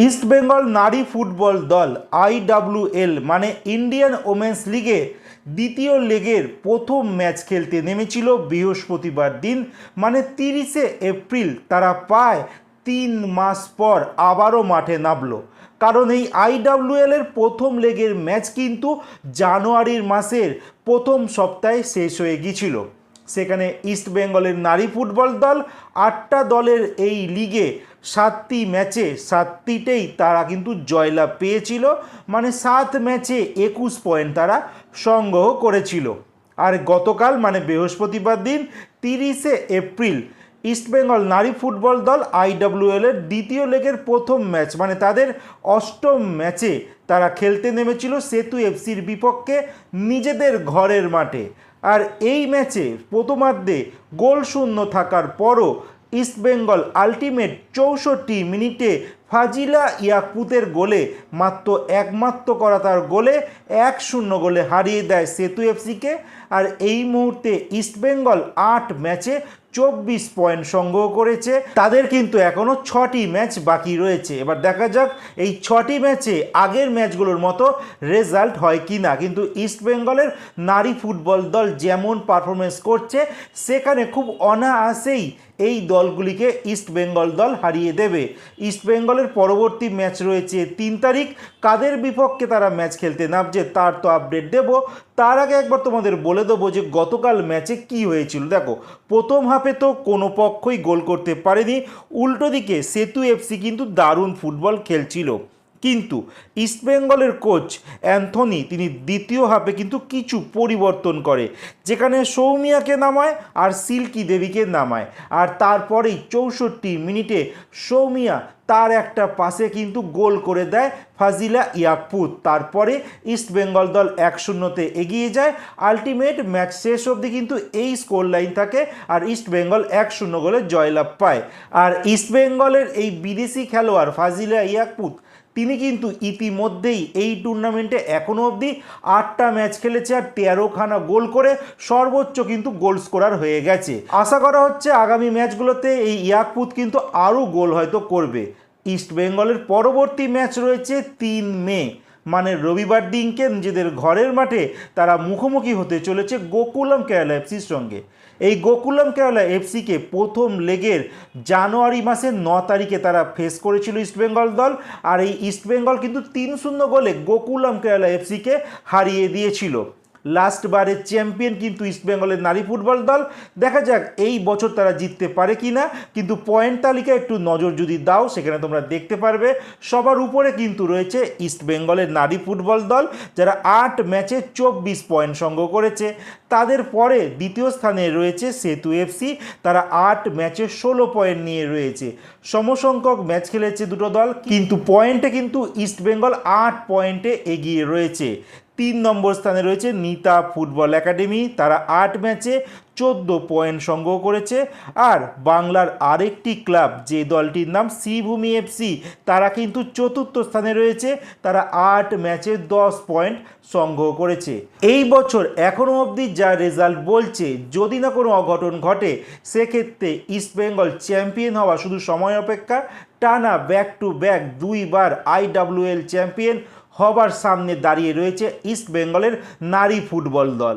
East Bengal নারী football দল IWL মানে ইন্ডিয়ান ওমেন্স লিগে দ্বিতীয় লেগের প্রথম ম্যাচ খেলতে নেমেছিল বৃহস্পতিবার দিন মানে 30শে এপ্রিল। তারা প্রায় 3 মাস পর আবারও মাঠে নামলো, কারণ এই IWL এর প্রথম লেগের ম্যাচ কিন্তু জানুয়ারির মাসের প্রথম সপ্তাহে শেষ হয়ে গিয়েছিল। সেখানে ইস্ট বেঙ্গলের নারী ফুটবল দল 8টা দলের এই লিগে 7টি ম্যাচে 7টিতেই তারা কিন্তু জয়লাভ পেয়েছিল, মানে 7 ম্যাচে 21 পয়েন্ট তারা সংগ্রহ করেছিল। আর গতকাল মানে বৃহস্পতিবার দিন 30শে এপ্রিল ইস্টবেঙ্গল নারী ফুটবল দল IWL এর দ্বিতীয় লেগের প্রথম ম্যাচ মানে তাদের 8ম ম্যাচে তারা খেলতে নেমেছিল সেতু FC'র বিপক্ষে নিজেদের ঘরের মাঠে। আর এই ম্যাচে প্রথমার্ধে গোল শূন্য থাকার পরও ইস্টবেঙ্গল আলটিমেট 64 মিনিটে ফাজিলা ইয়াকুতের গোলে একমাত্র করা তার গোলে 1-0 গোলে হারিয়ে দেয় সেতু FCকে। আর এই মুহূর্তে ইস্টবেঙ্গল 8 ম্যাচে 24 পয়েন্ট সংগ্রহ করেছে। তাদের কিন্তু এখনও 6টি ম্যাচ বাকি রয়েছে। এবার দেখা যাক এই 6টি ম্যাচে আগের ম্যাচগুলোর মতো রেজাল্ট হয় কি না। কিন্তু ইস্টবেঙ্গলের নারী ফুটবল দল যেমন পারফরমেন্স করছে সেখানে খুব অনায়াসেই এই দলগুলিকে ইস্টবেঙ্গল দল হারিয়ে দেবে। ইস্টবেঙ্গলের পরবর্তী ম্যাচ রয়েছে 3 তারিখ। কাদের বিপক্ষে তারা ম্যাচ খেলতে নামছে তার তো আপডেট দেব। তার আগে একবার তোমাদের বলে দেবো যে গতকাল ম্যাচে কি হয়েছিল। দেখো, প্রথম হাফে তো কোনো পক্ষই গোল করতে পারেনি, উল্টো দিকে সেতু FC কিন্তু দারুণ ফুটবল খেলছিল। কিন্তু ইস্টবেঙ্গলের কোচ অ্যান্থনি তিনি দ্বিতীয় হাফে কিন্তু কিছু পরিবর্তন করে, যেখানে সৌমিয়াকে নামায় আর সিল্কি দেবীকে নামায়। আর তারপরেই 64 মিনিটে সৌমিয়া তার একটা পাসে কিন্তু গোল করে দেয় ফাজিলা ইয়াকুত। তারপরে ইস্টবেঙ্গল দল 1-0-তে এগিয়ে যায়। আলটিমেট ম্যাচ শেষ অবধি কিন্তু এই স্কোর লাইন থাকে আর ইস্টবেঙ্গল 1-0 গোলে জয়লাভ পায়। আর ইস্টবেঙ্গলের এই বিদেশি খেলোয়াড় ফাজিলা ইয়াকুত তিনি কিন্তু ইতিমধ্যেই এই টুর্নামেন্টে এখনও অবধি 8টা ম্যাচ খেলেছে আর 13খানা গোল করে সর্বোচ্চ কিন্তু গোল স্কোরার হয়ে গেছে। আশা করা হচ্ছে আগামী ম্যাচগুলোতে এই ইয়াকুত কিন্তু আরও গোল হয়তো করবে। ইস্টবেঙ্গলের পরবর্তী ম্যাচ রয়েছে 3 মে মানে রবিবার দিনকে নিজেদের ঘরের মাঠে তারা মুখোমুখি হতে চলেছে গোকুলাম কেরালা FC'র সঙ্গে। এই গোকুলাম কেরালা FCকে প্রথম লেগের জানুয়ারি মাসের 9 তারিখে তারা ফেস করেছিল ইস্টবেঙ্গল দল। আর এই ইস্টবেঙ্গল কিন্তু 3-0 গোলে গোকুলাম কেরালা FCকে হারিয়ে দিয়েছিল। লাস্ট বারের চ্যাম্পিয়ন কিন্তু ইস্টবেঙ্গলের নারী ফুটবল দল। দেখা যাক এই বছর তারা জিততে পারে কি না। কিন্তু পয়েন্ট তালিকায় একটু নজর যদি দাও সেখানে তোমরা দেখতে পারবে সবার উপরে কিন্তু রয়েছে ইস্টবেঙ্গলের নারী ফুটবল দল, যারা 8 ম্যাচে 24 পয়েন্ট সংগ্রহ করেছে। তাদের পরে দ্বিতীয় স্থানে রয়েছে সেতু FC, তারা 8 ম্যাচে 16 পয়েন্ট নিয়ে রয়েছে। সমসংখ্যক ম্যাচ খেলেছে দুটো দল, কিন্তু পয়েন্টে কিন্তু ইস্টবেঙ্গল 8 পয়েন্টে এগিয়ে রয়েছে। 3 নম্বর স্থানে রয়েছে নিতা ফুটবল একাডেমি, তারা 8 ম্যাচে 14 পয়েন্ট সংগ্রহ করেছে। আর বাংলার আরেকটি ক্লাব যে দলটির নাম শ্রীভূমি FC, তারা কিন্তু 4র্থ স্থানে রয়েছে, তারা 8 ম্যাচে 10 পয়েন্ট সংগ্রহ করেছে। এই বছর এখনও অবধি যা রেজাল্ট বলছে, যদি না কোনো অঘটন ঘটে সেক্ষেত্রে ইস্টবেঙ্গল চ্যাম্পিয়ন হওয়া শুধু সময় অপেক্ষা। টানা back to back 2 bar IWL champion হবার সামনে দাঁড়িয়ে রয়েছে ইস্টবেঙ্গলের নারী ফুটবল দল।